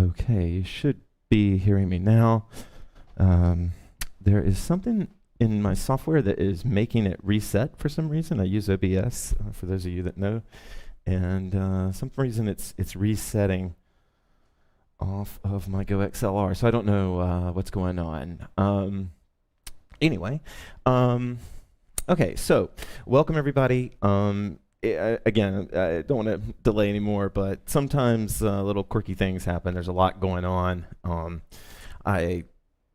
Okay, you should be hearing me now. There is something in my software that is making it reset for some reason. I use OBS, for those of you that know, and some reason it's resetting off of my Go XLR, so I don't know what's going on. Anyway, okay, so welcome everybody. Again, I don't want to delay anymore, but sometimes little quirky things happen. There's a lot going on. I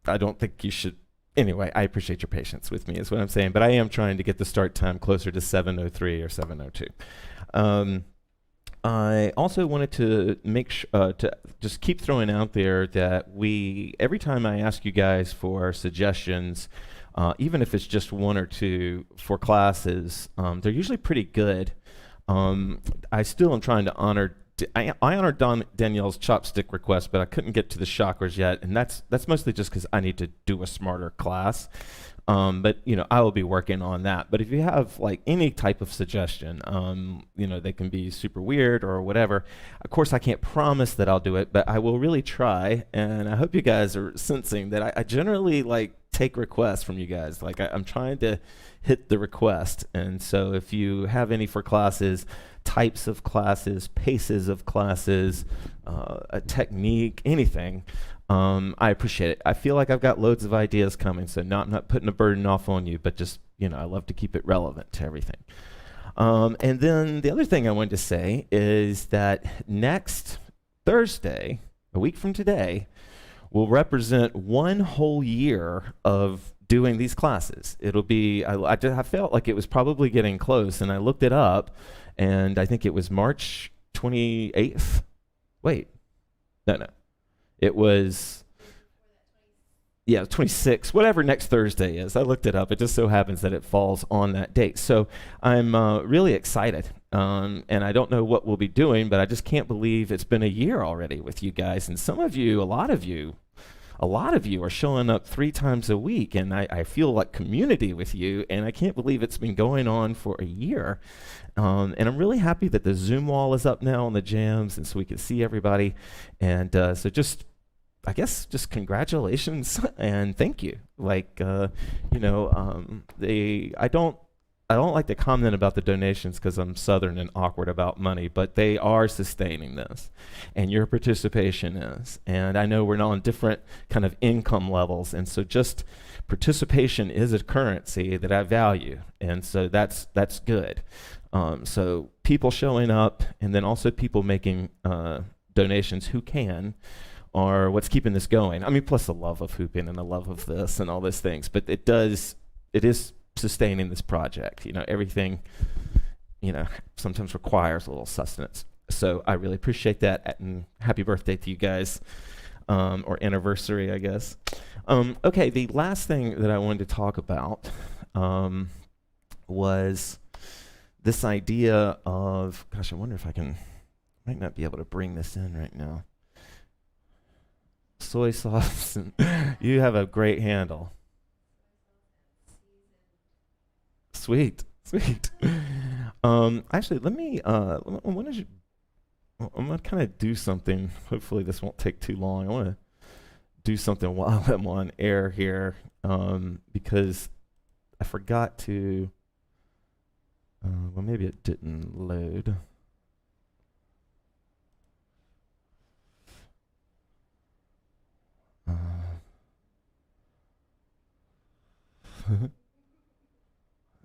don't think you should. Anyway, I appreciate your patience with me, is what I'm saying. But I am trying to get the start time closer to 7:03 or 7:02. I also wanted to make to just keep throwing out there that every time I ask you guys for suggestions, even if it's just one or two for classes, they're usually pretty good. I still am trying to honor. I honored Danielle's chopstick request, but I couldn't get to the chakras yet, and that's mostly just because I need to do a smarter class. But I will be working on that. But if you have like any type of suggestion, they can be super weird or whatever. Of course, I can't promise that I'll do it, but I will really try. And I hope you guys are sensing that I generally take requests from you guys. I'm trying to hit the request. And so if you have any for classes, types of classes, paces of classes, a technique, anything, I appreciate it. I feel like I've got loads of ideas coming, so I'm not putting a burden off on you, but just, I love to keep it relevant to everything. And then the other thing I wanted to say is that next Thursday, a week from today, will represent one whole year of doing these classes. It'll be, I felt like it was probably getting close, and I looked it up, and I think it was March 28th. Wait, no. It was, 26, whatever next Thursday is. I looked it up. It just so happens that it falls on that date. So I'm really excited. And I don't know what we'll be doing, but I just can't believe it's been a year already with you guys. And some of you, a lot of you are showing up 3 times a week, and I feel like community with you, and I can't believe it's been going on for a year. And I'm really happy that the Zoom wall is up now on the jams, and so we can see everybody. And so just congratulations and thank you. I don't like to comment about the donations because I'm Southern and awkward about money, but they are sustaining this, and your participation is. And I know we're not on different kind of income levels, and so just participation is a currency that I value, and so that's good. So people showing up, and then also people making donations who can, are what's keeping this going. I mean, plus the love of hooping and the love of this and all those things, but it is sustaining this project. Everything, sometimes requires a little sustenance. So I really appreciate that, and happy birthday to you guys, or anniversary, I guess. Okay, the last thing that I wanted to talk about was this idea of, gosh, I wonder if might not be able to bring this in right now. Soy sauce, and you have a great handle. Sweet. Actually, let me. I'm gonna kind of do something. Hopefully, this won't take too long. I want to do something while I'm on air here, because I forgot to. Well, maybe it didn't load.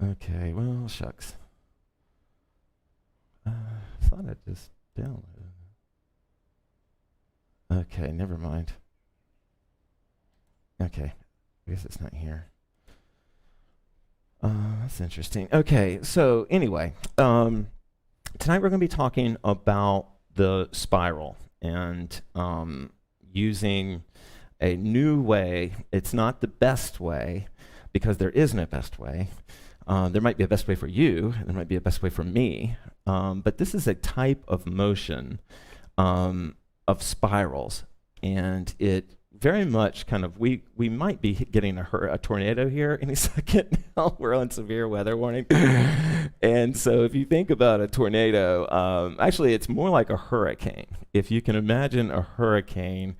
Okay, well, shucks. I thought I just downloaded it. Okay, never mind. Okay, I guess it's not here. That's interesting. Okay, so anyway, tonight we're going to be talking about the spiral and using a new way. It's not the best way, because there is no best way. There might be a best way for you, there might be a best way for me, but this is a type of motion of spirals, and it very much kind of, we might be getting a tornado here any second now. We're on severe weather warning. And so if you think about a tornado, actually it's more like a hurricane. If you can imagine a hurricane,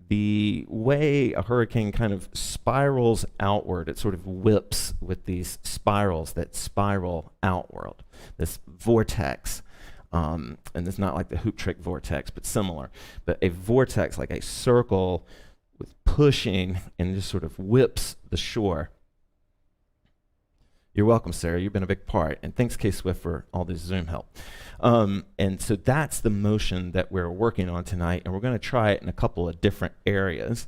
the way a hurricane kind of spirals outward, it sort of whips with these spirals that spiral outward, this vortex. And it's not like the hoop trick vortex, but similar. But a vortex, like a circle with pushing, and just sort of whips the shore. You're welcome, Sarah. You've been a big part. And thanks, K-Swift, for all this Zoom help. And so that's the motion that we're working on tonight, and we're going to try it in a couple of different areas.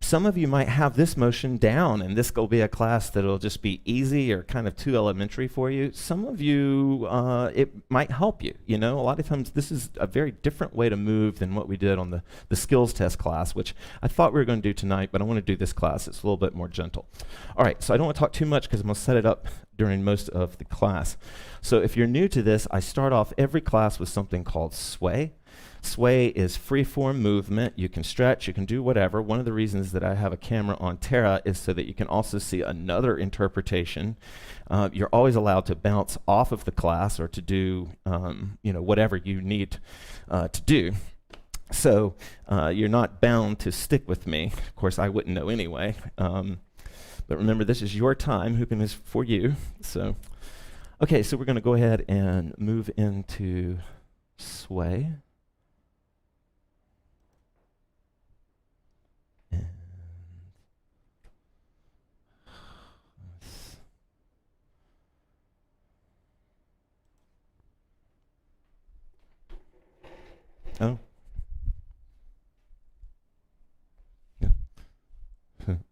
Some of you might have this motion down, and this will be a class that'll just be easy or kind of too elementary for you. Some of you, it might help you. You know, a lot of times this is a very different way to move than what we did on the skills test class, which I thought we were going to do tonight, but I want to do this class. It's a little bit more gentle. All right, so I don't want to talk too much because I'm going to set it up during most of the class. So if you're new to this, I start off every class with something called sway. Sway is free-form movement. You can stretch, you can do whatever. One of the reasons that I have a camera on Tara is so that you can also see another interpretation. You're always allowed to bounce off of the class or to do whatever you need to do. So you're not bound to stick with me. Of course, I wouldn't know anyway. But remember, this is your time. Hooping is for you. So, okay, so we're going to go ahead and move into sway. Oh. Yeah. Yeah.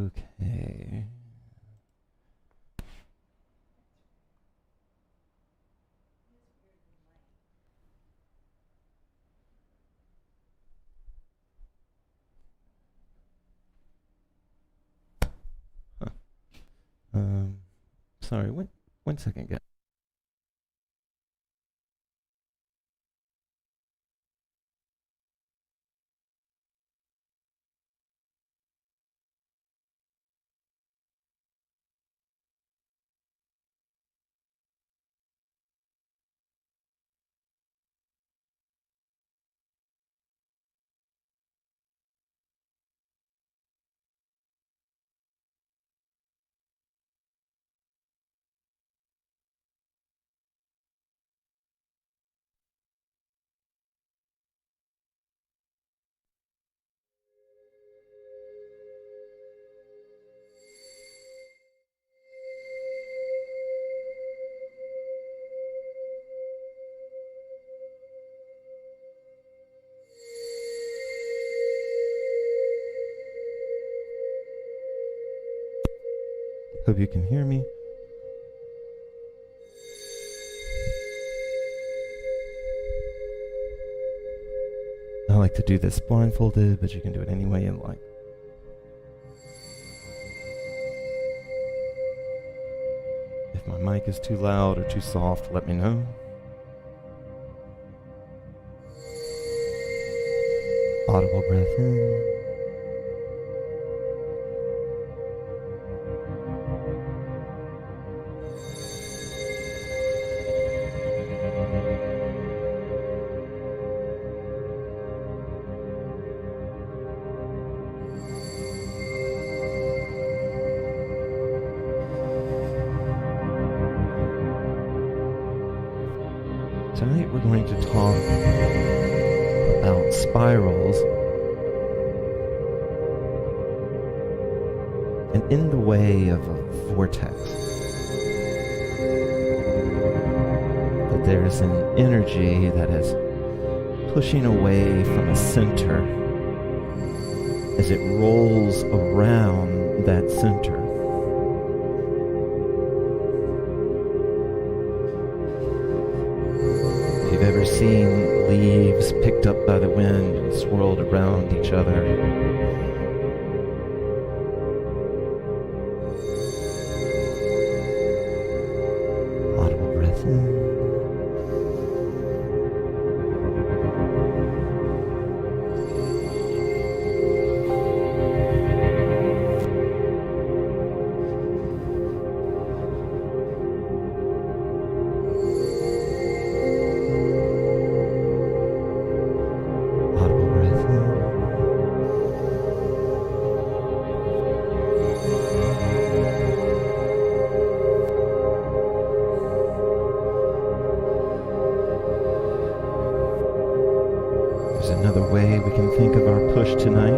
Okay. Sorry, one second, guys. Hope you can hear me. I like to do this blindfolded, but you can do it any way you like. If my mic is too loud or too soft, let me know. Audible breath in. Tonight we're going to talk about spirals and in the way of a vortex. That there's an energy that is pushing away from a center as it rolls around that center. Ever seen leaves picked up by the wind and swirled around each other? Audible breath in.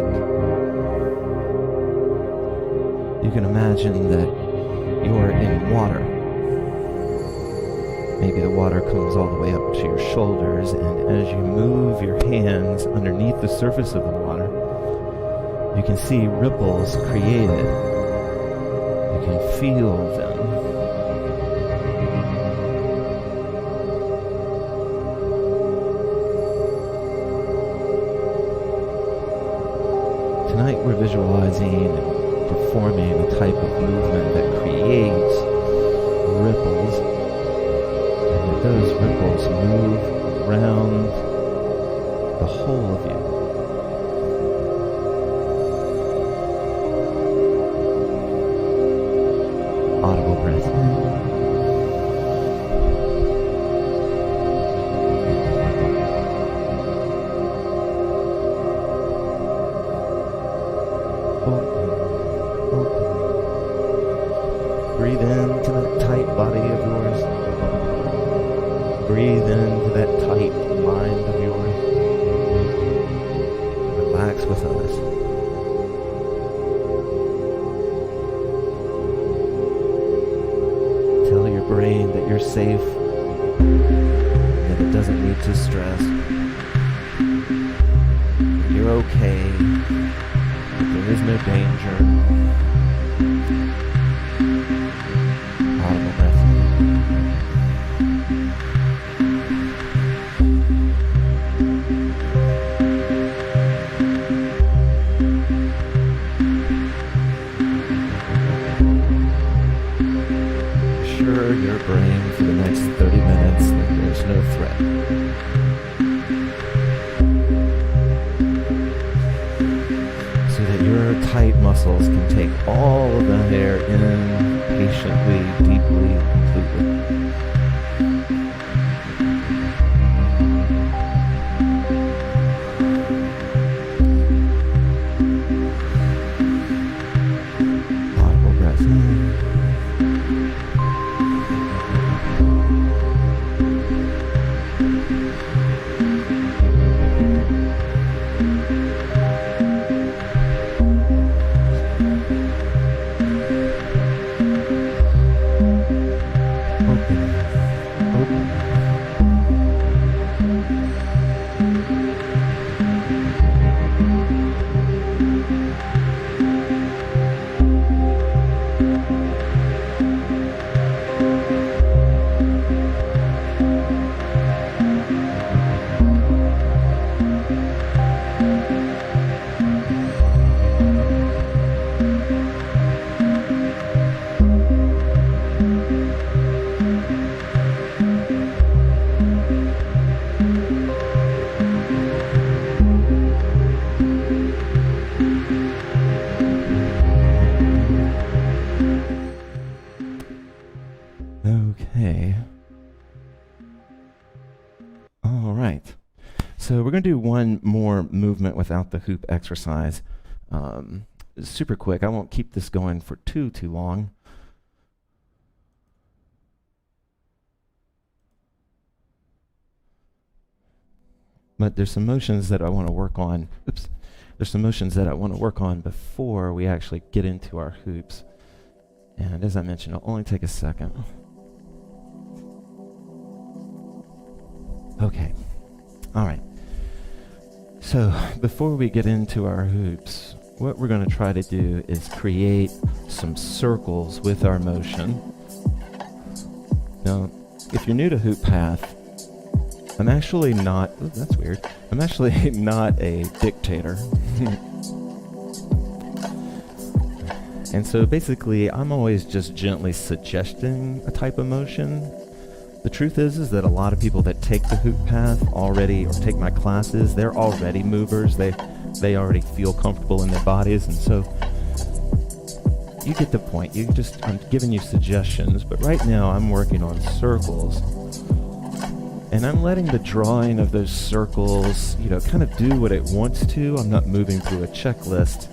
mic, you can imagine that you're in water. Maybe the water comes all the way up to your shoulders, and as you move your hands underneath the surface of the water, you can see ripples created. You can feel them. Tonight we're visualizing and performing a type of movement that creates ripples, and that those ripples move around the whole of you. Audible breath in. Breathe into that tight body of yours. Breathe into that tight mind of yours. Relax with us. Tell your brain that you're safe, that it doesn't need to stress. You're okay. There is no danger. Audible breath. Assure your brain for the next 30 minutes that there's no threat. So that your tight muscles can take all of that air in patiently, deeply, completely. Audible breath in. Okay. All right. So we're going to do one more movement without the hoop exercise. Super quick. I won't keep this going for too long. But there's some motions that I want to work on. Oops. There's some motions that I want to work on before we actually get into our hoops. And as I mentioned, it'll only take a second. Okay. All right. So before we get into our hoops, what we're going to try to do is create some circles with our motion. Now, if you're new to HoopPath, I'm actually not, oh, that's weird. I'm actually not a dictator. And so basically, I'm always just gently suggesting a type of motion. The truth is that a lot of people that take the HoopPath already, or take my classes, they're already movers. They already feel comfortable in their bodies, and so you get the point. I'm giving you suggestions, but right now I'm working on circles. And I'm letting the drawing of those circles, kind of do what it wants to. I'm not moving through a checklist.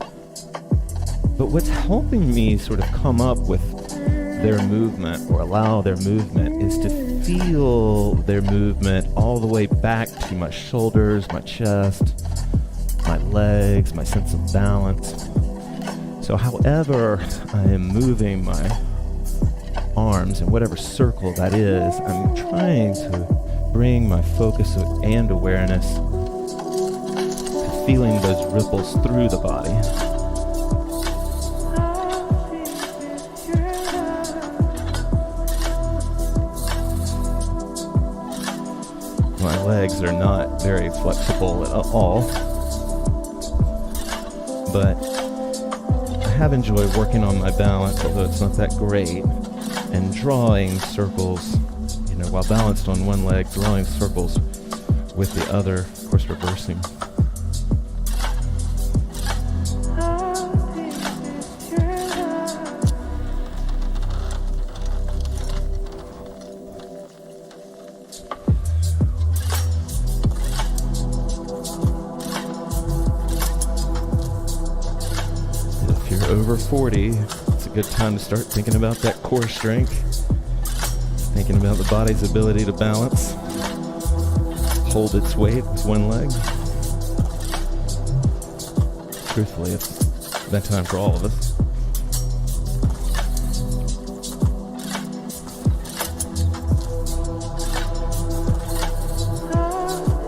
But what's helping me sort of come up with their movement, or allow their movement, is to feel their movement all the way back to my shoulders, my chest, my my legs, my sense of balance. So however I am moving my arms in whatever circle that is, I'm trying to bring my focus and awareness to feeling those ripples through the body. My legs are not very flexible at all, but I have enjoyed working on my balance, although it's not that great, and drawing circles, you know, while balanced on one leg, drawing circles with the other, of course reversing. Over 40, it's a good time to start thinking about that core strength, thinking about the body's ability to balance, hold its weight with one leg. Truthfully, it's that time for all of us.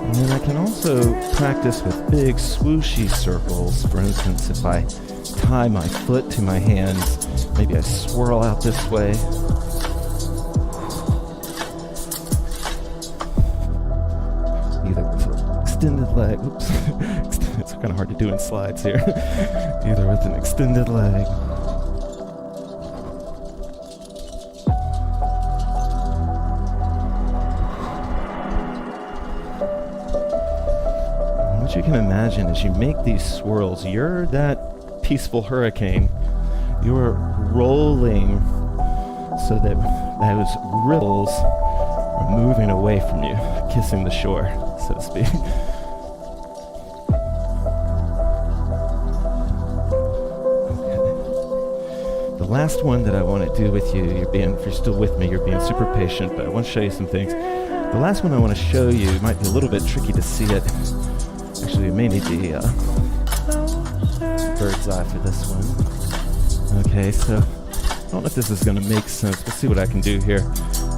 And then I can also practice with big swooshy circles. For instance, if I tie my foot to my hands, maybe I swirl out this way. Either with an extended leg, oops, it's kind of hard to do in slides here. Either with an extended leg. What you can imagine as you make these swirls, you're that peaceful hurricane. You're rolling so that those ripples are moving away from you, kissing the shore, so to speak. Okay. The last one that I want to do with you, if you're still with me, you're being super patient, but I want to show you some things. The last one I want to show you might be a little bit tricky to see it. Actually, we may need the bird's eye for this one. Okay, so I don't know if this is going to make sense. We'll see what I can do here.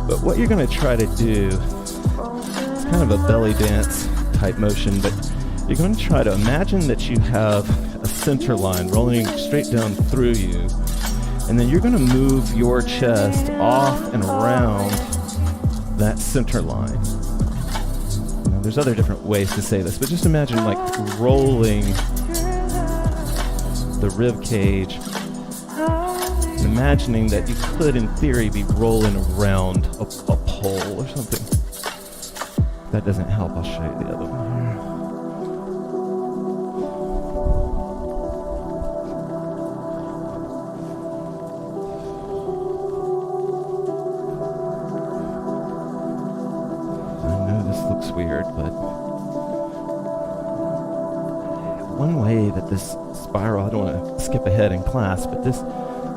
But what you're going to try to do, it's kind of a belly dance type motion, but you're going to try to imagine that you have a center line rolling straight down through you, and then you're going to move your chest off and around that center line. Now, there's other different ways to say this, but just imagine like rolling the rib cage, and imagining that you could, in theory, be rolling around a pole or something. If that doesn't help, I'll show you the other one here. I know this looks weird, but one way that this spiral, I don't want to skip ahead in class, but this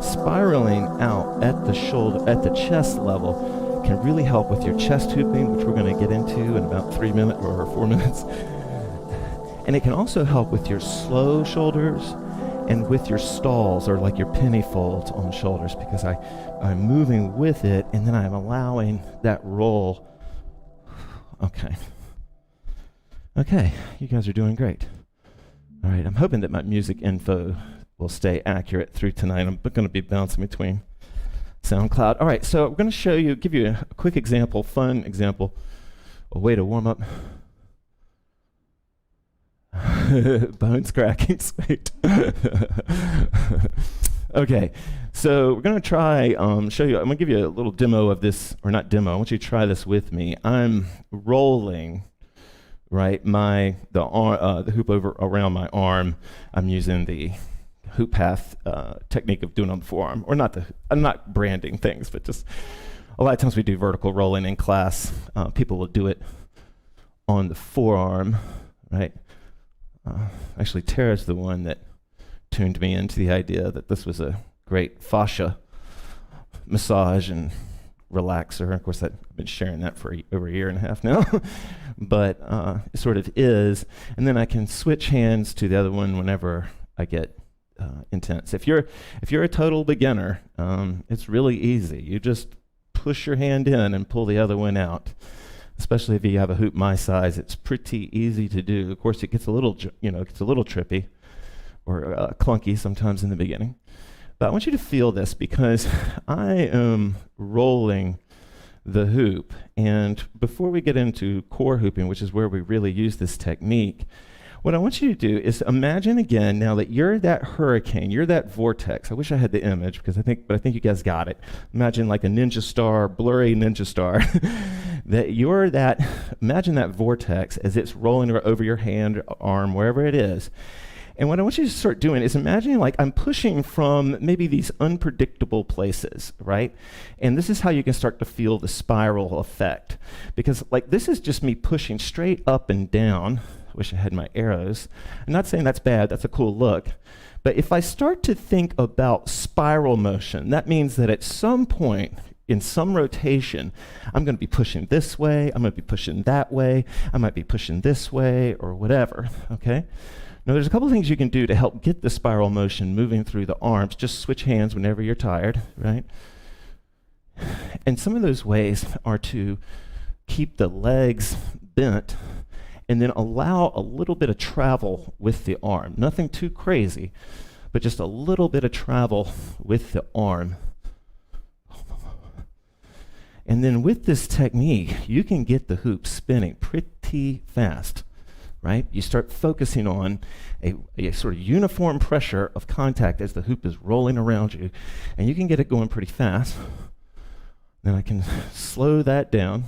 spiraling out at the shoulder, at the chest level, can really help with your chest hooping, which we're going to get into in about 3 minutes or 4 minutes. And it can also help with your slow shoulders and with your stalls, or like your penny folds on shoulders, because I'm moving with it and then I'm allowing that roll. Okay, you guys are doing great. All right, I'm hoping that my music info will stay accurate through tonight. I'm going to be bouncing between SoundCloud. All right, so we're going to give you a quick example, fun example, a way to warm up. Bones cracking, sweet. Okay, so we're going to try, show you, I'm going to give you a little demo of this, or not demo, I want you to try this with me. I'm rolling, right, the hoop over around my arm. I'm using the HoopPath technique of doing it on the forearm, or I'm not branding things, but just a lot of times we do vertical rolling in class. People will do it on the forearm, right? Actually, Tara's the one that tuned me into the idea that this was a great fascia massage and relaxer. Of course, I've been sharing that for over a year and a half now, but it sort of is. And then I can switch hands to the other one whenever I get intense. If you're a total beginner, it's really easy. You just push your hand in and pull the other one out. Especially if you have a hoop my size, it's pretty easy to do. Of course, it gets a little, it's a little trippy or clunky sometimes in the beginning. But I want you to feel this because I am rolling the hoop. And before we get into core hooping, which is where we really use this technique, what I want you to do is imagine again now that you're that hurricane, you're that vortex. I wish I had the image but I think you guys got it. Imagine like a ninja star, blurry ninja star. Imagine that vortex as it's rolling over your hand, arm, wherever it is. And what I want you to start doing is imagining like I'm pushing from maybe these unpredictable places, right? And this is how you can start to feel the spiral effect. Because like this is just me pushing straight up and down. Wish I had my arrows. I'm not saying that's bad, that's a cool look. But if I start to think about spiral motion, that means that at some point, in some rotation, I'm going to be pushing this way, I'm going to be pushing that way, I might be pushing this way, or whatever, okay? Now there's a couple of things you can do to help get the spiral motion moving through the arms. Just switch hands whenever you're tired, right? And some of those ways are to keep the legs bent and then allow a little bit of travel with the arm. Nothing too crazy, but just a little bit of travel with the arm. And then with this technique, you can get the hoop spinning pretty fast, right? You start focusing on a sort of uniform pressure of contact as the hoop is rolling around you, and you can get it going pretty fast. Then I can slow that down,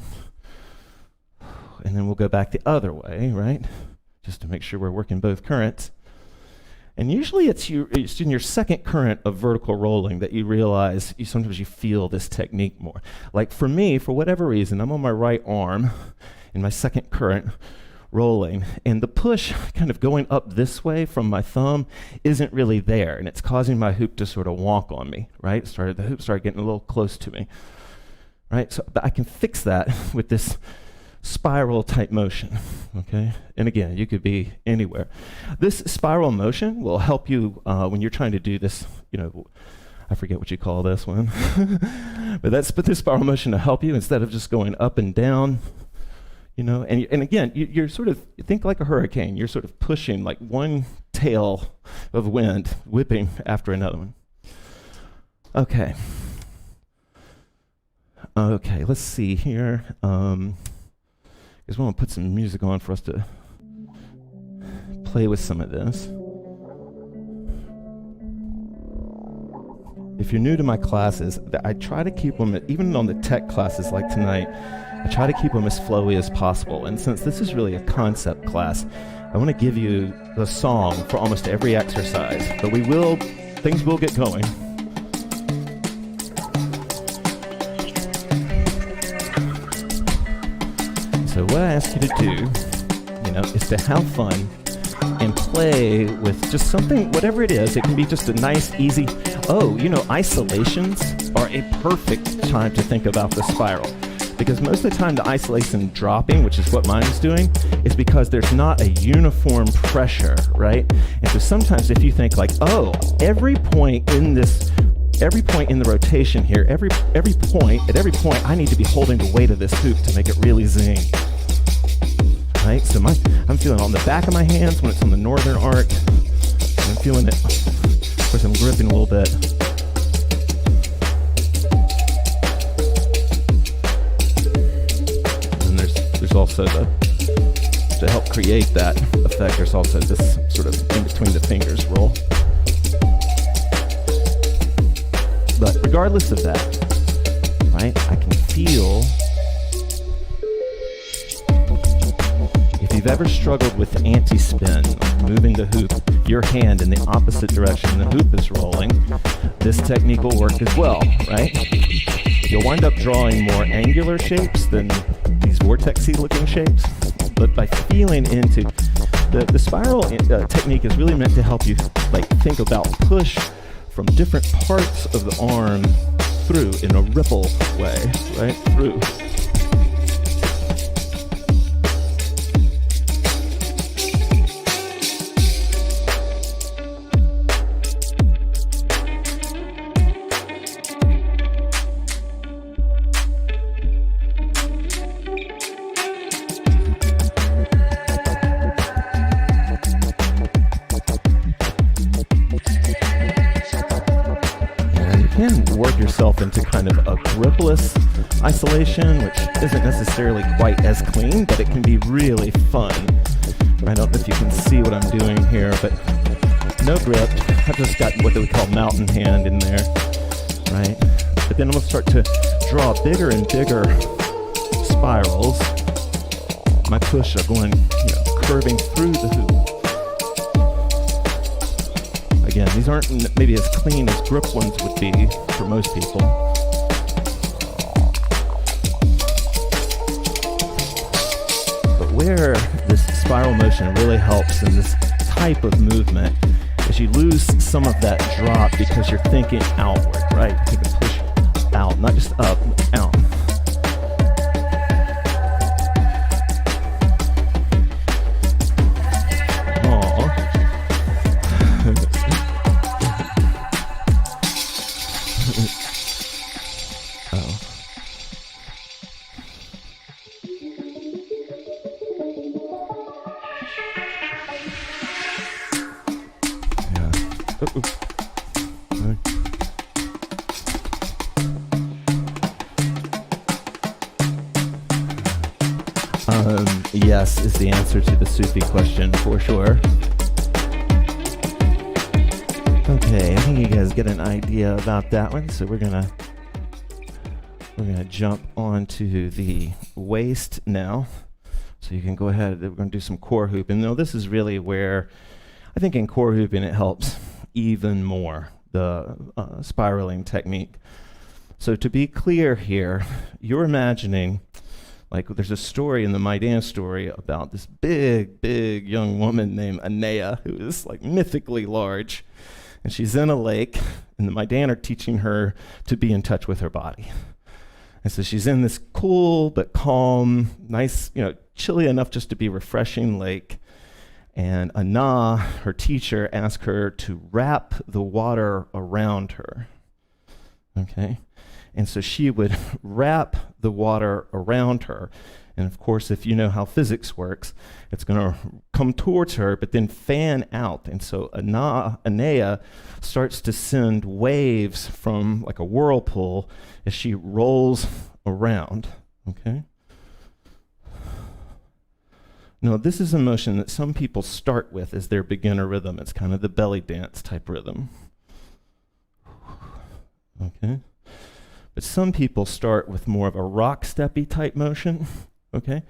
and then we'll go back the other way, right? Just to make sure we're working both currents. And usually it's in your second current of vertical rolling that you realize sometimes you feel this technique more. Like for me, for whatever reason, I'm on my right arm in my second current rolling, and the push kind of going up this way from my thumb isn't really there, and it's causing my hoop to sort of wonk on me, right? The hoop started getting a little close to me, right? So but I can fix that with this spiral type motion, okay? And again, you could be anywhere. This spiral motion will help you when you're trying to do this, I forget what you call this one, but this spiral motion to help you instead of just going up and down, and again, you're sort of, think like a hurricane. You're sort of pushing like one tail of wind, whipping after another one. Okay, let's see here. I want to put some music on for us to play with some of this. If you're new to my classes, I try to keep them, even on the tech classes like tonight, I try to keep them as flowy as possible. And since this is really a concept class, I want to give you the song for almost every exercise. But things will get going. So what I ask you to do, is to have fun and play with just something, whatever it is. It can be just a nice, easy, isolations are a perfect time to think about the spiral. Because most of the time the isolation dropping, which is what mine is doing, is because there's not a uniform pressure, right? And so sometimes if you think like, every point in the rotation here, at every point, I need to be holding the weight of this hoop to make it really zing. Right? So I'm feeling it on the back of my hands when it's on the northern arc. I'm feeling it. Of course, I'm gripping a little bit. And there's also to help create that effect, there's also this sort of in between the fingers roll. But regardless of that, right, I can feel. If you've ever struggled with anti-spin, moving the hoop, your hand in the opposite direction the hoop is rolling, this technique will work as well, right? You'll wind up drawing more angular shapes than these vortex-y looking shapes, but by feeling into the spiral technique is really meant to help you think about push from different parts of the arm through in a ripple way, right through. Work yourself into kind of a gripless isolation, which isn't necessarily quite as clean, but it can be really fun. I don't know if you can see what I'm doing here, but no grip. I've just got what we call mountain hand in there, right? But then I'm gonna start to draw bigger and bigger spirals. My push are going, curving through the hoop. Again, these aren't maybe as clean as grip ones would be for most people. But where this spiral motion really helps in this type of movement is you lose some of that drop because you're thinking outward, right? You take a push out, not just up, out. Yes is the answer to the Sufi question for sure. Okay, I think you guys get an idea about that one, so we're gonna jump onto the waist now. So you can go ahead, we're gonna do some core hooping. Now this is really where I think in core hooping it helps even more, the spiraling technique. So to be clear here, you're imagining, like there's a story in the Maidan story about this big young woman named Anea, who is like mythically large. And she's in a lake, and the Maidan are teaching her to be in touch with her body. And so she's in this cool but calm, nice, chilly enough just to be refreshing lake. And Ana, her teacher, asked her to wrap the water around her. Okay? And so she would wrap the water around her. And of course, if you know how physics works, it's going to come towards her, but then fan out. And so Anea starts to send waves from like a whirlpool as she rolls around. Okay? Now, this is a motion that some people start with as their beginner rhythm. It's kind of the belly dance type rhythm. Okay? But some people start with more of a rock steppy type motion, okay?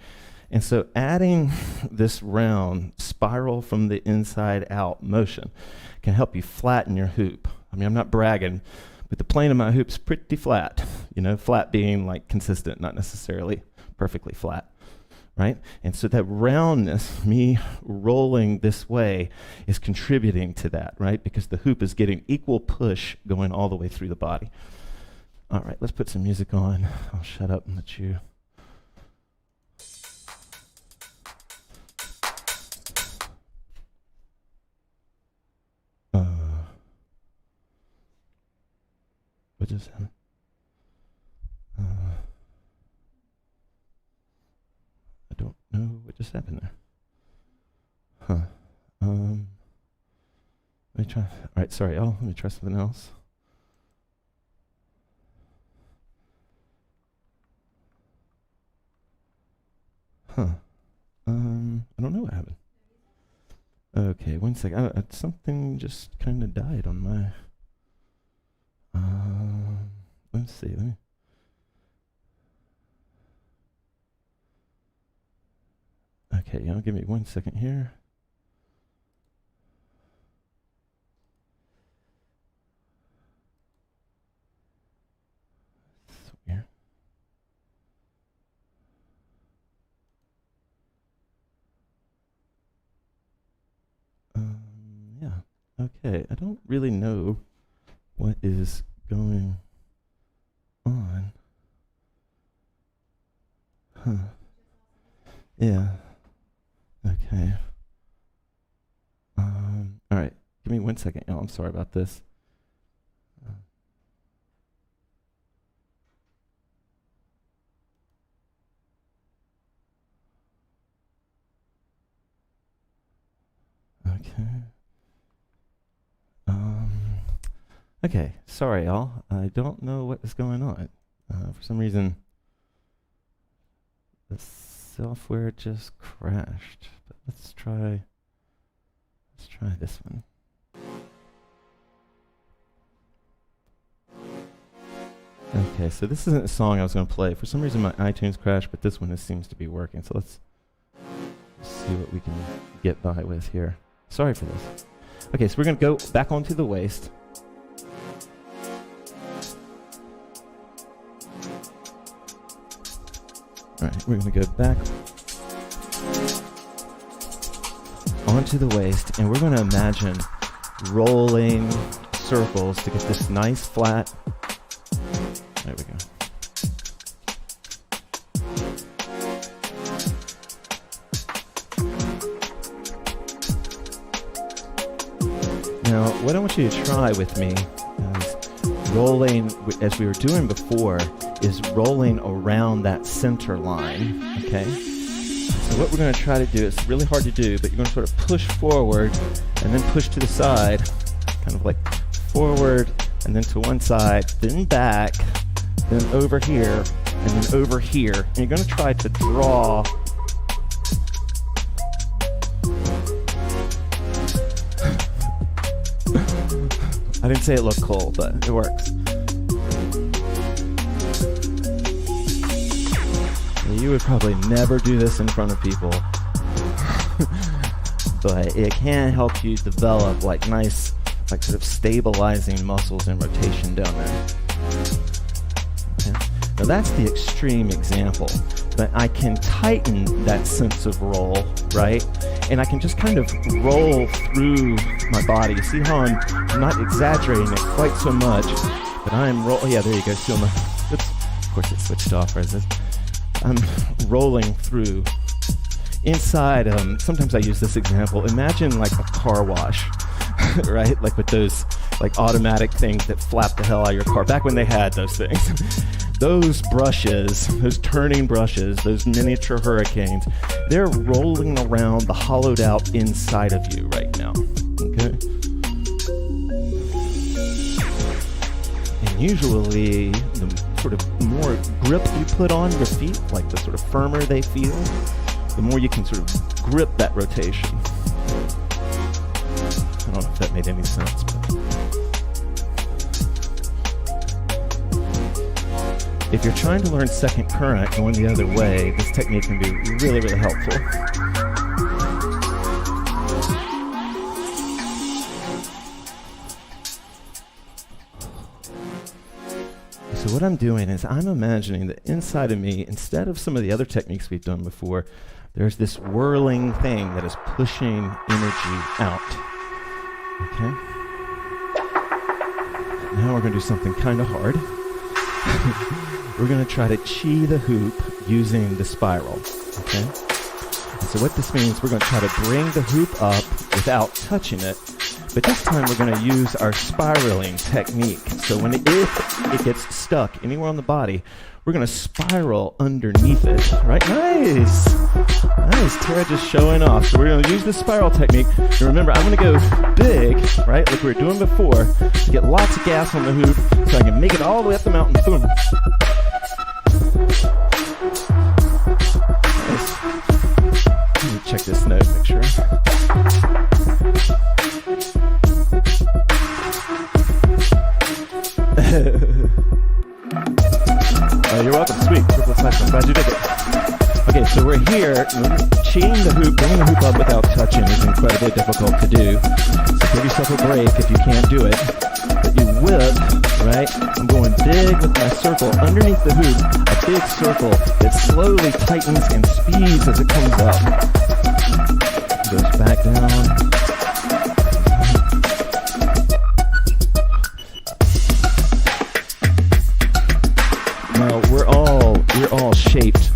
And so adding this round spiral from the inside out motion can help you flatten your hoop. I mean, I'm not bragging, but the plane of my hoop's pretty flat. Flat being like consistent, not necessarily perfectly flat, right? And so that roundness, me rolling this way, is contributing to that, right? Because the hoop is getting equal push going all the way through the body. All right, let's put some music on. I'll shut up and let you. What just happened? I don't know what just happened there. Huh. Let me try. All right, sorry, let me try something else. Huh. I don't know what happened. Okay, 1 second. Something just kind of died on my. Let's see. Okay, give me 1 second here. That's weird. Yeah. Okay, I don't really know what is going on. Huh. Yeah. Okay. All right. Give me 1 second. Oh, I'm sorry about this. Okay. Okay. Sorry, y'all. I don't know what is going on. For some reason, the software just crashed. But let's try this one. Okay, so this isn't a song I was going to play. For some reason, my iTunes crashed, but this one seems to be working. So let's see what we can get by with here. Sorry for this. Okay, so we're going to go back onto the waist. All right, we're going to go back onto the waist, and we're going to imagine rolling circles to get this nice flat. There we go. Now, what I want you to try with me is rolling, as we were doing before, is rolling around that center line, okay? So what we're going to try to do, it's really hard to do, but you're going to sort of push forward and then push to the side, kind of like forward and then to one side, then back, then over here, and then over here. And you're going to try to draw I didn't say it looked cool, but it works. You would probably never do this in front of people, but it can help you develop like nice, like sort of stabilizing muscles and rotation down there. Okay. Now that's the extreme example, but I can tighten that sense of roll, right? And I can just kind of roll through my body. See how I'm not exaggerating it quite so much, but I'm yeah, there you go. Feel my, oops, of course it switched off right as I'm rolling through. Inside, sometimes I use this example. Imagine like a car wash, right? Like with those like automatic things that flap the hell out of your car. Back when they had those things. Those brushes, those turning brushes, those miniature hurricanes, they're rolling around the hollowed out inside of you right now, okay? And usually, the sort of more grip you put on your feet, like the sort of firmer they feel, the more you can sort of grip that rotation. I don't know if that made any sense, but if you're trying to learn second current going the other way, this technique can be really, really helpful. So what I'm doing is I'm imagining that inside of me, instead of some of the other techniques we've done before, there's this whirling thing that is pushing energy out. Okay? Now we're going to do something kind of hard. We're going to try to chi the hoop using the spiral, okay? And so what this means, we're going to try to bring the hoop up without touching it, but this time we're going to use our spiraling technique. So if it gets stuck anywhere on the body, we're going to spiral underneath it, right? Nice! Nice, Tara just showing off. So we're going to use the spiral technique. And remember, I'm going to go big, right, like we were doing before, to get lots of gas on the hoop so I can make it all the way up the mountain. Boom. Nice. Let me check this note, make sure. Oh, you're welcome. Sweet. I'm glad you did it. Okay, so we're here. Cheating the hoop, bringing the hoop up without touching is incredibly difficult to do. So give yourself a break if you can't do it. But you whip, right? I'm going big with my circle underneath the hoop. A big circle that slowly tightens and speeds as it comes up. Goes back down. shaped.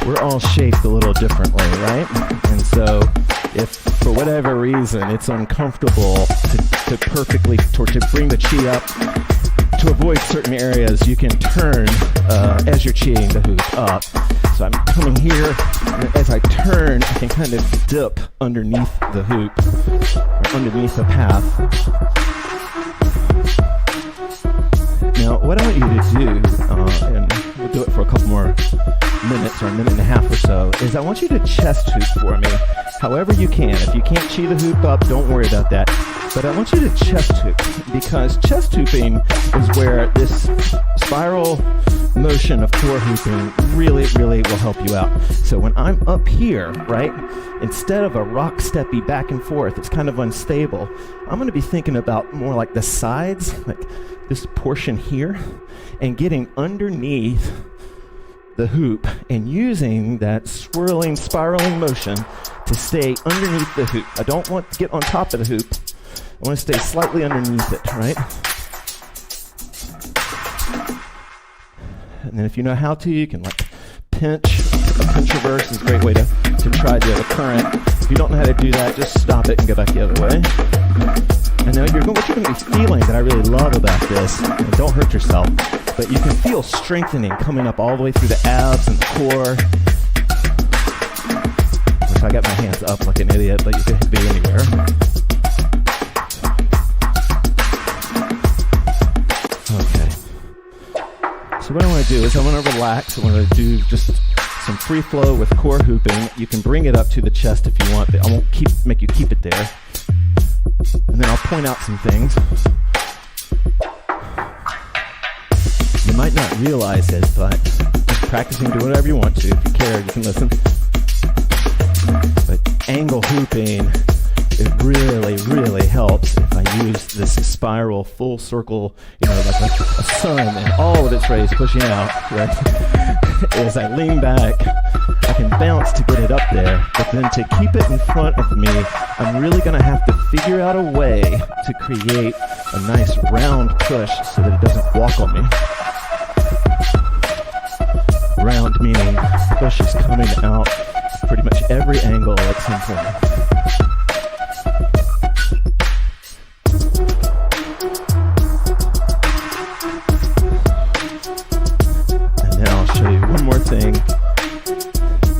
We're all shaped a little differently, right? And so if for whatever reason it's uncomfortable to perfectly, or to bring the chi up, to avoid certain areas, you can turn as you're chiing the hoop up. So I'm coming here, and as I turn, I can kind of dip underneath the hoop, or underneath the path. Now, what I want you to do, and we'll do it for a couple more minutes, or a minute and a half or so, is I want you to chest hoop for me, however you can. If you can't chi the hoop up, don't worry about that. But I want you to chest hoop, because chest hooping is where this spiral motion of core hooping really will help you out. So when I'm up here, right, instead of a rock steppy back and forth, it's kind of unstable, I'm going to be thinking about more like the sides, like this portion here, and getting underneath the hoop and using that swirling, spiraling motion to stay underneath the hoop. I don't want to get on top of the hoop. I want to stay slightly underneath it, right? And then if you know how to, you can like pinch. A pinch reverse is a great way to try the current. If you don't know how to do that, just stop it and go back the other way. And now what you're going to be feeling that I really love about this, and don't hurt yourself, but you can feel strengthening coming up all the way through the abs and the core. Which I got my hands up like an idiot, but you could be anywhere. Okay. So what I want to do is I want to relax. I want to do just some free flow with core hooping. You can bring it up to the chest if you want, but I won't make you keep it there. And then I'll point out some things. You might not realize it, but just practicing, do whatever you want to. If you care, you can listen. But angle hooping, it really helps if I use this spiral full circle, you know, like a sun and all of its rays pushing out, right? As I lean back, I can bounce to get it up there, but then to keep it in front of me, I'm really going to have to figure out a way to create a nice round push so that it doesn't walk on me. Round meaning push is coming out pretty much every angle at some point. One more thing.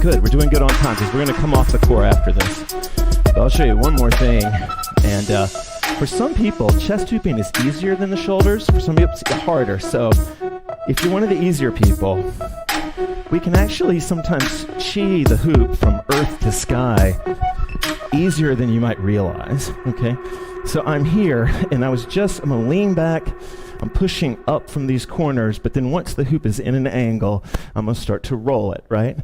Good, we're doing good on time because we're going to come off the core after this. But I'll show you one more thing. And for some people, chest hooping is easier than the shoulders. For some people, it's harder. So if you're one of the easier people, we can actually sometimes chi the hoop from earth to sky easier than you might realize. Okay? So I'm here, and I'm going to lean back. I'm pushing up from these corners, but then once the hoop is in an angle, I'm going to start to roll it, right?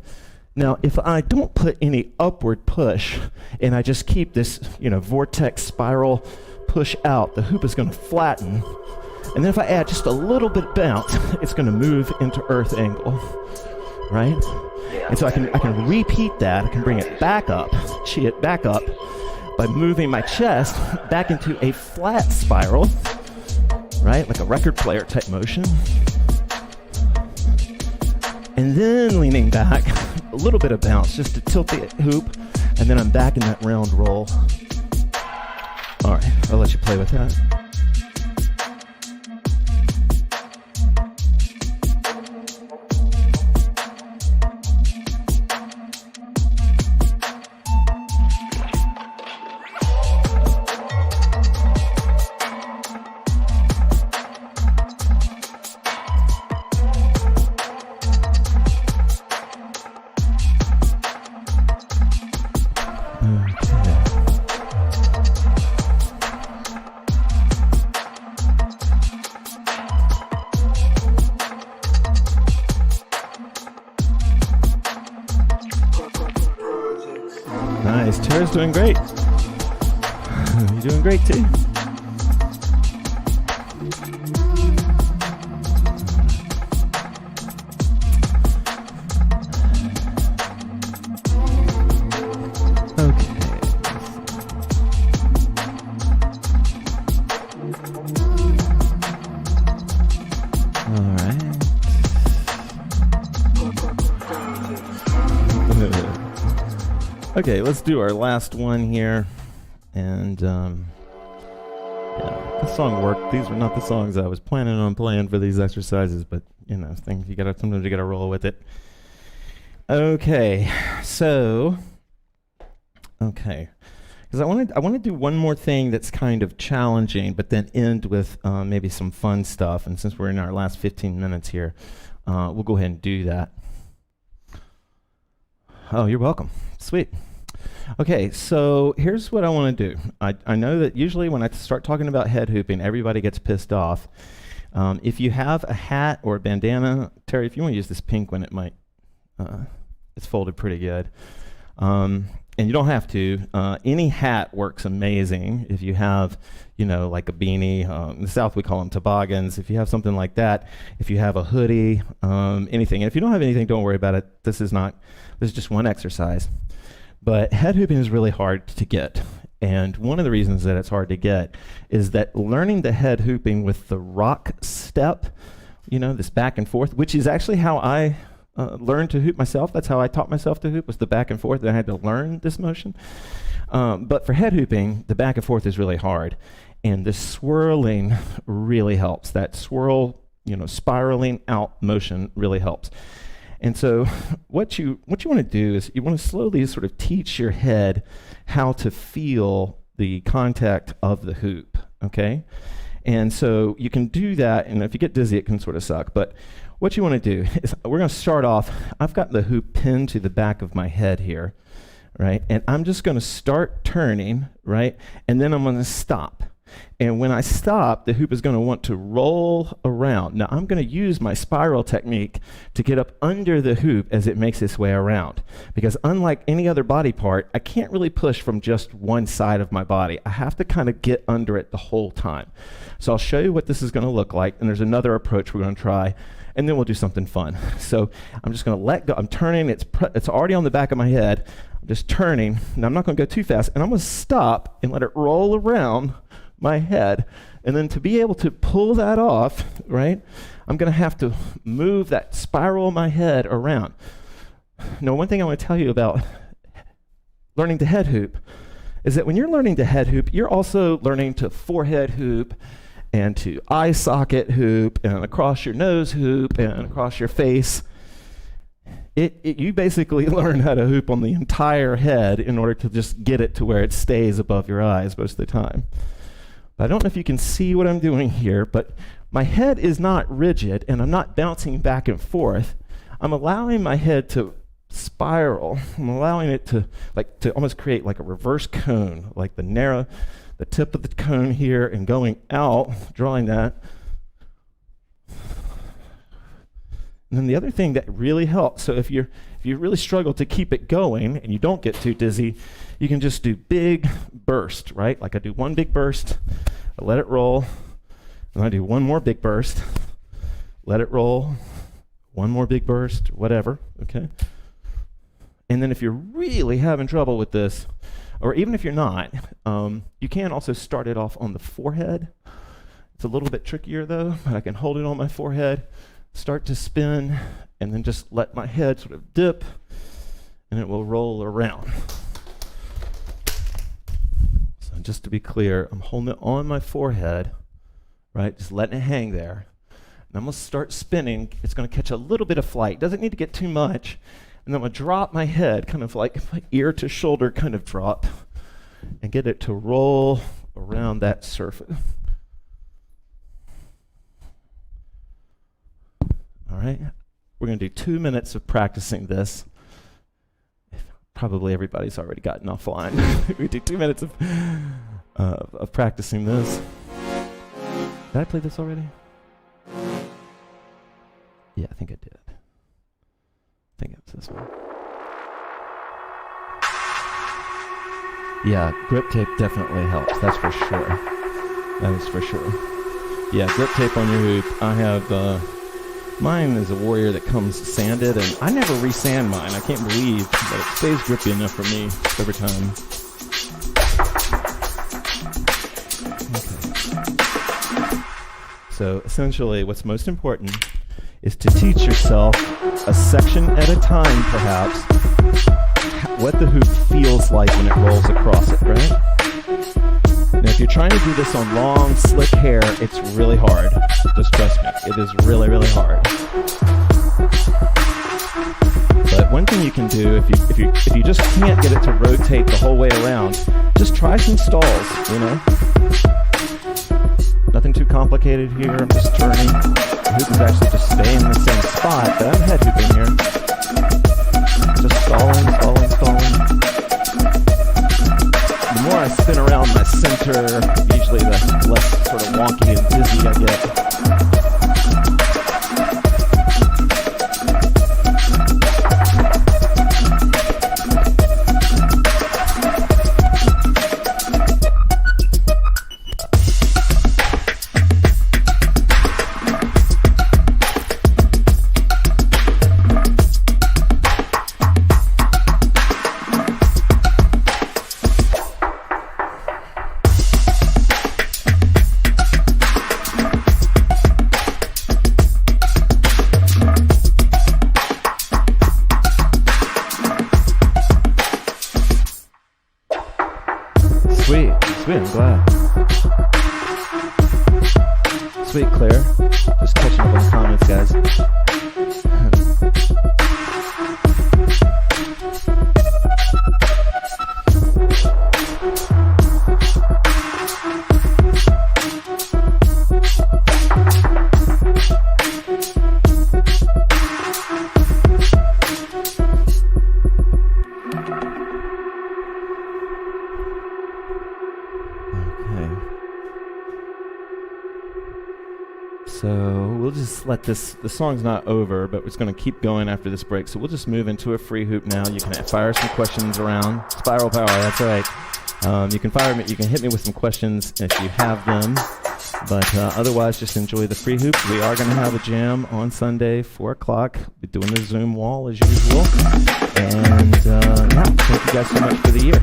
Now, if I don't put any upward push, and I just keep this, vortex spiral push out, the hoop is going to flatten. And then if I add just a little bit of bounce, it's going to move into earth angle, right? And so I can repeat that. I can bring it back up, chi it back up, by moving my chest back into a flat spiral, right? Like a record player type motion. And then leaning back, a little bit of bounce just to tilt the hoop, and then I'm back in that round roll. All right, I'll let you play with that. Nice. Tara's doing great. You're doing great too. Okay, let's do our last one here. And yeah, the song worked. These were not the songs I was planning on playing for these exercises, but you know, sometimes you gotta roll with it. Okay, so because I want to do one more thing that's kind of challenging, but then end with maybe some fun stuff. And since we're in our last 15 minutes here, we'll go ahead and do that. Oh, you're welcome. Sweet. Okay, so here's what I want to do. I know that usually when I start talking about head hooping, everybody gets pissed off. If you have a hat or a bandana, Terry, if you want to use this pink one, it might, it's folded pretty good. And you don't have to. Any hat works amazing. If you have, you know, like a beanie, in the South we call them toboggans. If you have something like that, if you have a hoodie, anything. And if you don't have anything, don't worry about it. This is just one exercise. But head hooping is really hard to get. And one of the reasons that it's hard to get is that learning the head hooping with the rock step, you know, this back and forth, which is actually how I learned to hoop myself. That's how I taught myself to hoop, was the back and forth. And I had to learn this motion. But for head hooping, the back and forth is really hard. And the swirling really helps. That swirl, you know, spiraling out motion really helps. And so what you want to do is you want to slowly sort of teach your head how to feel the contact of the hoop, okay? And so you can do that, and if you get dizzy, it can sort of suck. But what you want to do is we're going to start off. I've got the hoop pinned to the back of my head here, right? And I'm just going to start turning, right? And then I'm going to stop. And when I stop, the hoop is going to want to roll around. Now, I'm going to use my spiral technique to get up under the hoop as it makes its way around. Because unlike any other body part, I can't really push from just one side of my body. I have to kind of get under it the whole time. So I'll show you what this is going to look like, and there's another approach we're going to try, and then we'll do something fun. So I'm just going to let go. I'm turning. It's already on the back of my head. I'm just turning. Now, I'm not going to go too fast, and I'm going to stop and let it roll around my head. And then to be able to pull that off, right, I'm going to have to move that spiral of my head around. Now, one thing I want to tell you about learning to head hoop is that when you're learning to head hoop, you're also learning to forehead hoop and to eye socket hoop and across your nose hoop and across your face. You basically learn how to hoop on the entire head in order to just get it to where it stays above your eyes most of the time. I don't know if you can see what I'm doing here, but my head is not rigid and I'm not bouncing back and forth. I'm allowing my head to spiral. I'm allowing it to almost create like a reverse cone, like the tip of the cone here and going out, drawing that. And then the other thing that really helps, so if you really struggle to keep it going and you don't get too dizzy, you can just do big burst, right? Like I do one big burst, I let it roll, and I do one more big burst, let it roll, one more big burst, whatever, okay? And then if you're really having trouble with this, or even if you're not, you can also start it off on the forehead. It's a little bit trickier though, but I can hold it on my forehead, start to spin, and then just let my head sort of dip, and it will roll around. So just to be clear, I'm holding it on my forehead, right? Just letting it hang there. And I'm going to start spinning. It's going to catch a little bit of flight. Doesn't need to get too much. And then I'm going to drop my head, kind of like ear to shoulder kind of drop, and get it to roll around that surface. All right, we're going to do 2 minutes of practicing this. Probably everybody's already gotten offline. We do 2 minutes of practicing this. Did I play this already? Yeah, I think I did. I think it's this one. Yeah, grip tape definitely helps. That's for sure. That is for sure. Yeah, grip tape on your hoop. I have... Mine is a Warrior that comes sanded, and I never re-sand mine. I can't believe that it stays grippy enough for me every time. Okay. So essentially, what's most important is to teach yourself a section at a time, perhaps, what the hoop feels like when it rolls across it, right? Now, if you're trying to do this on long, slick hair, it's really hard. Just trust me, it is really, really hard. But one thing you can do, if you just can't get it to rotate the whole way around, just try some stalls, you know? Nothing too complicated here. I'm just turning. The hoop is actually just staying in the same spot, but I'm head hooping here. Just stalling. The more I spin around my center, usually the less sort of wonky and dizzy I get. Sweet, I'm glad. Sweet, Claire. Just catching up on the comments, guys. So we'll just let the song's not over, but it's going to keep going after this break. So we'll just move into a free hoop now. You can fire some questions around. Spiral Power, that's right. You can hit me with some questions if you have them. But otherwise, just enjoy the free hoop. We are going to have a jam on Sunday, 4 o'clock. We're doing the Zoom wall as usual. And yeah, thank you guys so much for the year.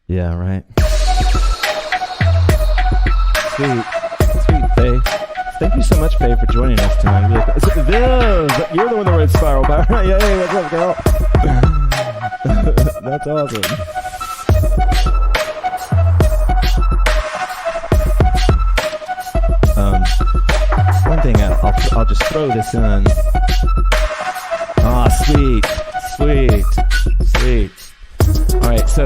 Yeah, right. Sweet, Faye. Thank you so much, Faye, for joining us tonight. You're the one that wrote Spiral Power. Hey, what's up, girl? That's awesome. One thing, I'll just throw this in. Ah, sweet. All right, so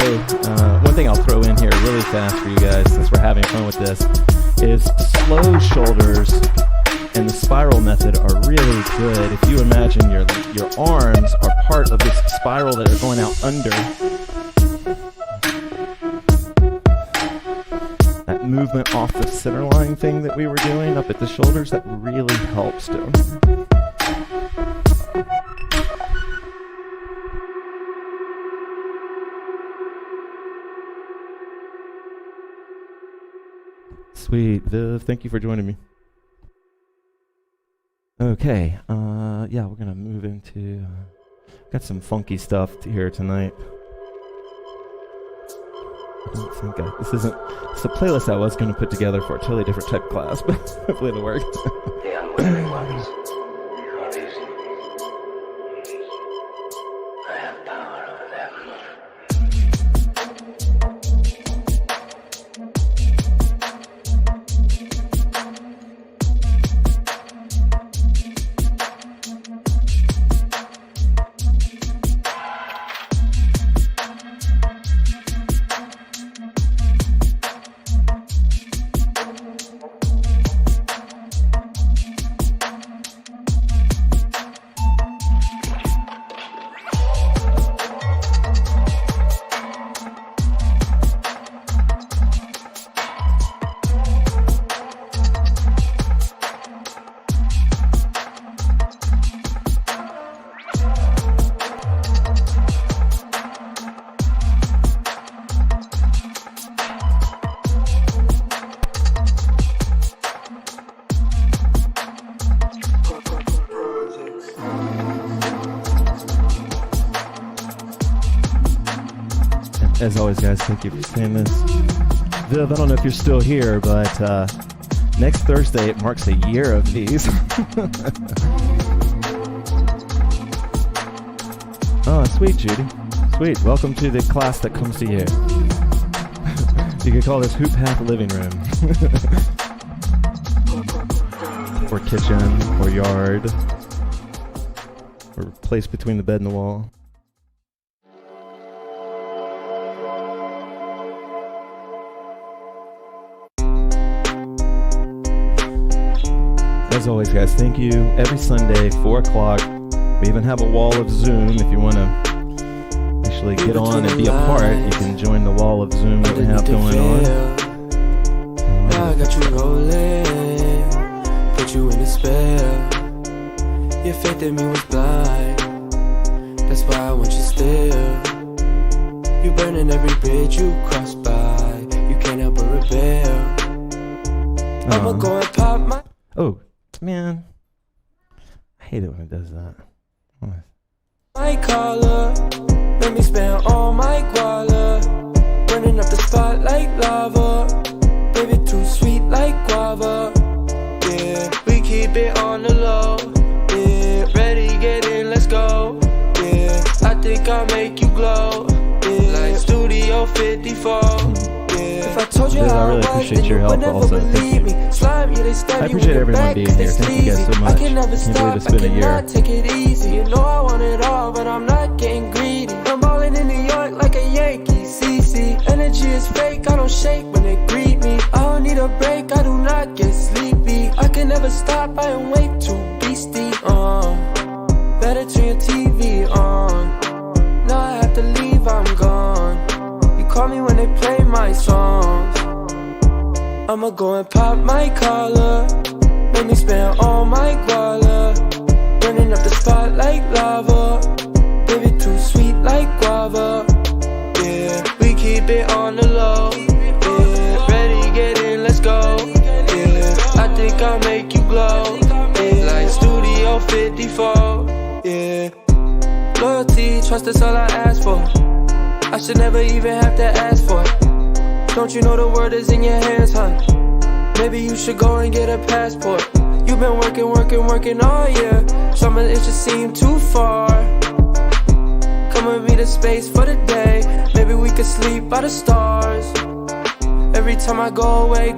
one thing I'll throw in here really fast for you guys, since we're having fun with this, is slow shoulders and the spiral method are really good. If you imagine your arms are part of this spiral that are going out under, that movement off the center line thing that we were doing up at the shoulders, that really helps too. Sweet, Viv, thank you for joining me. Okay, yeah, we're gonna move into, got some funky stuff here tonight. I don't think it's a playlist I was gonna put together for a totally different type of class, but hopefully it'll work. The unwavering ones. I have power over them. As always, guys, thank you for saying this. Viv, I don't know if you're still here, but next Thursday it marks a year of these. Oh, sweet, Judy. Sweet. Welcome to the class that comes to you. You could call this HoopPath living room. Or kitchen, or yard, or place between the bed and the wall. As always, guys, thank you. Every Sunday, 4 o'clock. We even have a wall of Zoom. If you want to actually get on and be a part, you can join the wall of Zoom that we have going on. Now I got you rolling, put you in a spell. Your faith in me was blind, that's why I want you still. You burning every bridge you cross by, you can't help but rebel. I'ma go and pop my... Oh, man. I hate it when it does that. My collar, let me spend all my guala. Burning up the spot like lava. Baby, too sweet like guava. Yeah, we keep it on the low. Yeah, ready, get in, let's go. Yeah, I think I'll make you glow. Yeah, like Studio 54. If I told you Liz, how I really appreciate your help also. Thank you. Slime, yeah, they stab I appreciate you in the everyone back being 'cause here. they Thank you guys so sleazy. much. I can never Can't stop, believe it's I been a year. cannot take it easy. You know I want it all, but I'm not getting greedy. I'm ballin' in New York like a Yankee, CC. Energy is fake, I don't shake when they greet me. I don't need a break, I do not get sleepy. I can never stop, I am way too beastie. Better turn your TV on. Now I have to leave, I'm gone. You call me when they play my songs. I'ma go and pop my collar. Let me spend all my guala. Burning up the spot like lava. Baby, too sweet like guava. Yeah, we keep it on the low. Yeah, ready, get in, let's go. Yeah, I think I'll make you glow. Yeah, like Studio 54. Yeah, loyalty, trust, that's all I ask for. I should never even have to ask for it. Don't you know the word is in your hands, huh? Maybe you should go and get a passport. You've been working all year. Summer, it just seemed too far. Come with me to space for the day. Maybe we could sleep by the stars. Every time I go away.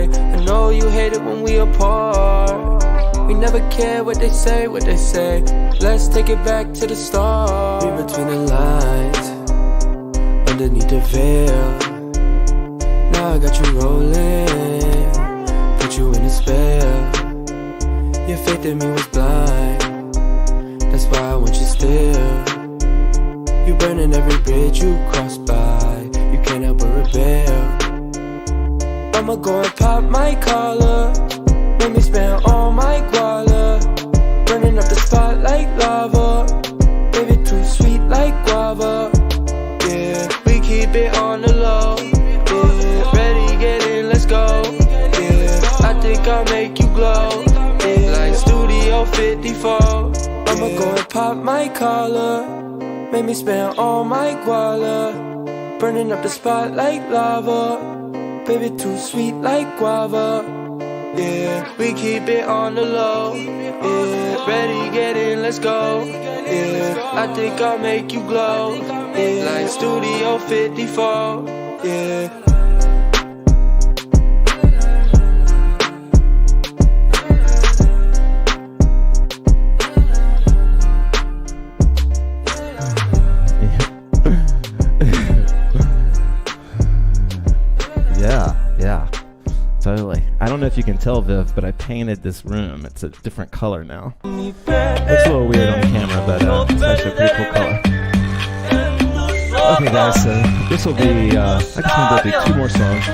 I know you hate it when we apart. We never care what they say. Let's take it back to the start. Read between the lines, underneath the veil. Now I got you rolling, put you in a spell. Your faith in me was blind, that's why I want you still. You burning every bridge you cross by, you can't help but rebel. I'ma go and pop my collar. Let me spend all my guala. Burning up the spot like lava. Baby, too sweet like guava. Yeah, we keep it on the low. Yeah, ready, get in, let's go. Yeah, I think I'll make you glow. Yeah, like Studio 54. I'ma go and pop my collar. Make me spend all my guala. Burning up the spot like lava. Baby, too sweet like guava. Yeah, we keep it on the low. Yeah, ready, get in, let's go. Yeah, I think I'll make you glow. Yeah, like Studio 54. Yeah. Yeah, totally. I don't know if you can tell, Viv, but I painted this room. It's a different color now. Looks a little weird on camera, but it's actually a pretty cool color. Okay, guys, so this will be, I just want to do 2 more songs.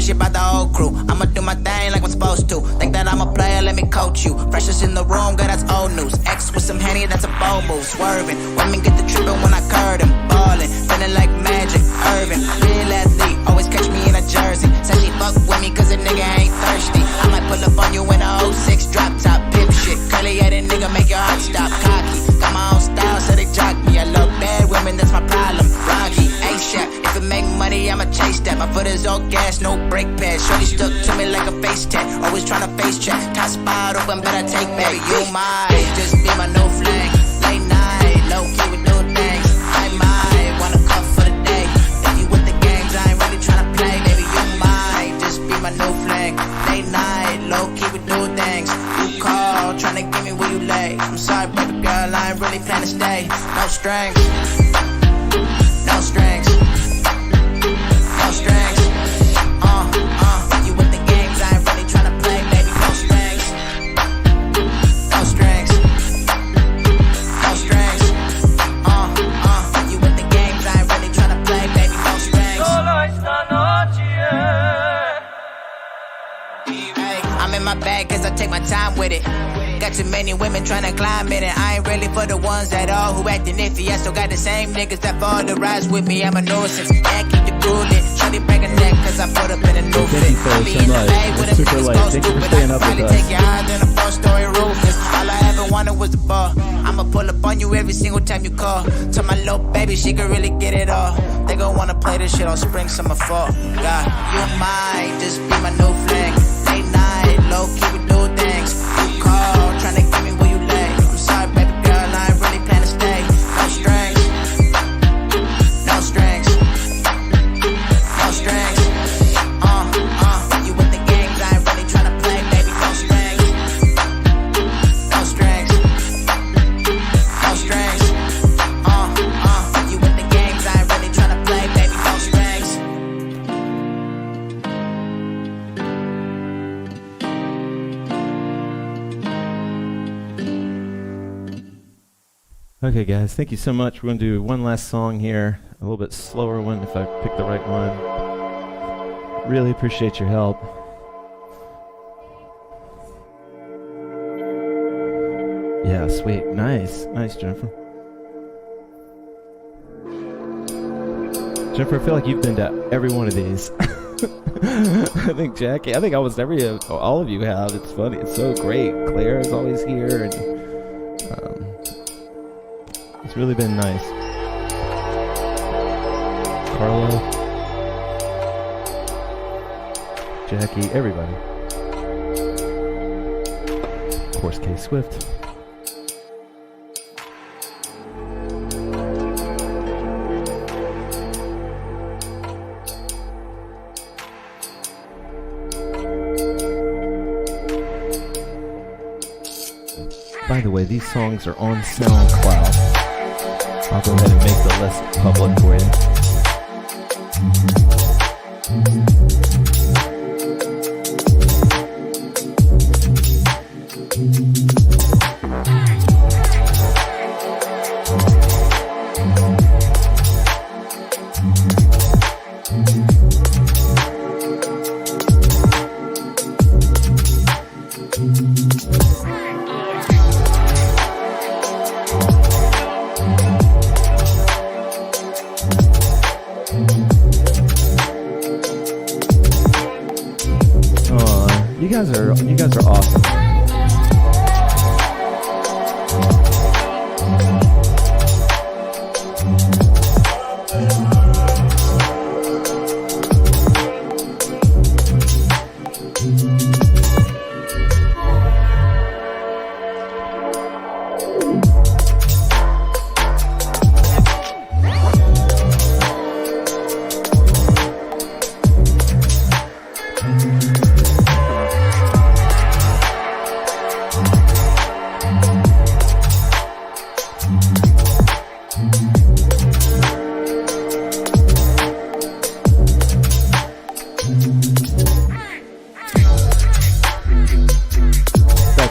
shit about the whole crew. I'ma do my thing like I'm supposed to. Think that I'm a player, let me coach you. Freshest in the room, girl, that's old news. X with some Henny, that's a bold move. Swerving, women get the trippin' when I curve them. Ballin', feeling like Magic, Irvin. Real athlete, always catch me in a jersey. Said she fuck with me cause a nigga ain't thirsty. I might pull up on you in a 06 drop top, pimp shit. Curly headed nigga make your heart stop. Cocky, got my own style, so they jock me. I love bad women, that's my problem. Rocky, ASAP, if it make money, I'ma chase that. My foot is all gas, no brake pad. Shorty stuck to me like a face tat. Always tryna face check. Top spot open, better take back. You might just be my new flag. Late night, low key with new things. I might wanna cuff for the day. If you with the games, I ain't really tryna play. Baby, you might just be my new flag. Late night, low key with new things. You call, tryna give me where you lay. I'm sorry, baby girl, I ain't really planning to stay. No strings, no strings, no strings. You with the games, I ain't really tryna play, baby. No strings, no strings, no strings. You with the games, I ain't really tryna play, baby. No strings. Solo esta noche. Hey, I'm in my bag cause I take my time with it. Got too many women tryna climb it, and I ain't really for the ones at all who acting iffy. I still got the same niggas that fall to rise with me. I'm a nuisance, yeah, keep the cool lit. Shorty break a neck cause I put up in a new fit. I be in the bay with a niggas go stupid. I can finally take you higher than a 4-story roof. All I ever wanted was the ball. I'ma pull up on you every single time you call. Tell my little baby she can really get it all. They gon' wanna play this shit all spring, summer, fall. God, you might just be my new flag. Late night, low key with new things. You call, tryna give me where you lay. I'm sorry, baby girl, I ain't really planning to stay. No strings, no strings, no strings. You with the games, I ain't really tryna play, baby. No strings, no strings, no strings. You with the games, I ain't really tryna play, baby. No strings. Okay, guys, thank you so much. We're going to do one last song here, a little bit slower one if I pick the right one. Really appreciate your help. Yeah, sweet. Nice. Nice, Jennifer. Jennifer, I feel like you've been to every one of these. I think Jackie, I think almost all of you have. It's funny. It's so great. Claire is always here, and it's really been nice. Carlo, Jackie, everybody. Of course, K Swift. By the way, these songs are on SoundCloud. I'll go ahead and make the list public for you. You guys are awesome.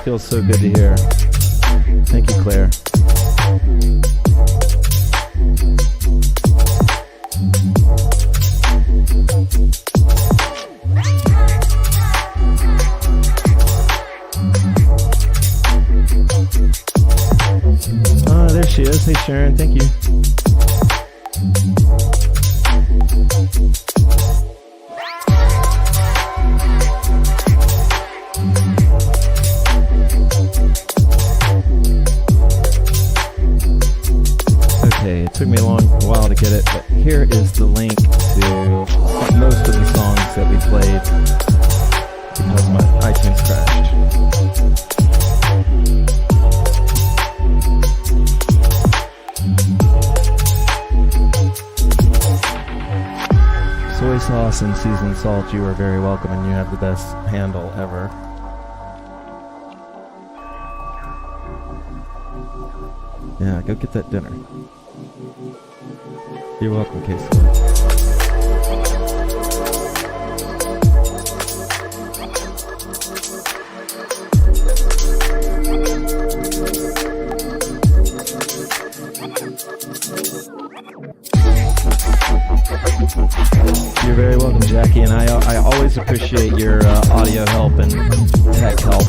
Feels so good to hear. Thank you, Claire. Hey Sharon, thank you. Okay, it took me a while to get it, but here is the link to most of the songs that we played because my iTunes crashed. Soy sauce and seasoned salt, you are very welcome, and you have the best handle ever. Yeah, go get that dinner. You're welcome, Casey. You're very welcome, Jackie, and I always appreciate your audio help and tech help.